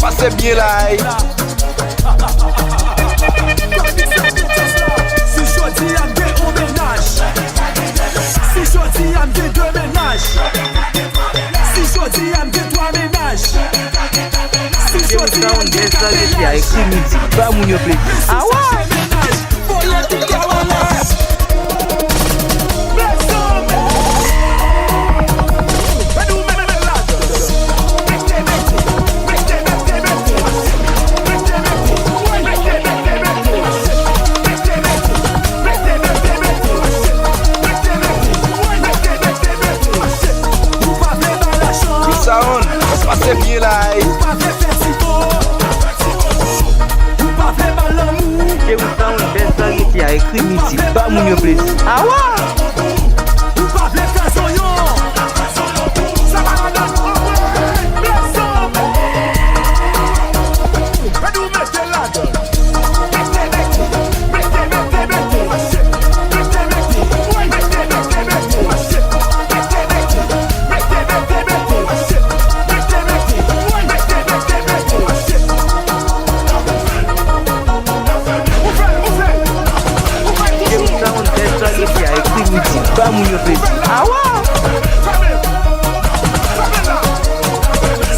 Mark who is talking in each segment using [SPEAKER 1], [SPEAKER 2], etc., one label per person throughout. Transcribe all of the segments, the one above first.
[SPEAKER 1] Passez bien là.
[SPEAKER 2] Si jodi am gen un ménage, si jodi am gen deux ménages, si jodi am gen trois ménages, si jodi am gen quatre ménages,
[SPEAKER 1] Ah ouais.
[SPEAKER 2] voyez tout ça en l'air.
[SPEAKER 1] Passez bien là.
[SPEAKER 2] Ou pa fè festival, ou pa fè balamour,
[SPEAKER 1] Ah ouais.
[SPEAKER 2] ou pa fè kazoyon. Sa va la dan, bless up. Et nous mettez la dan.
[SPEAKER 1] Ah ouais.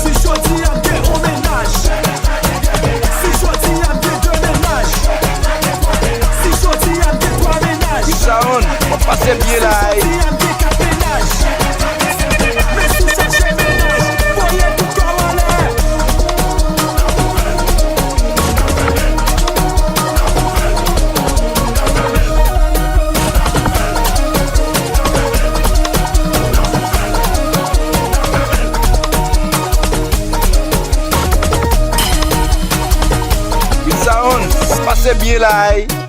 [SPEAKER 2] Si jodi am gen un ménage, si jodi am gen deux ménages, si jodi am gen trois ménages,
[SPEAKER 1] Sound, passez bien là.
[SPEAKER 2] si am gen quatre ménages, mais sous chaque ménage, voyez tout corps en l'air.
[SPEAKER 1] Sound, passez bien là.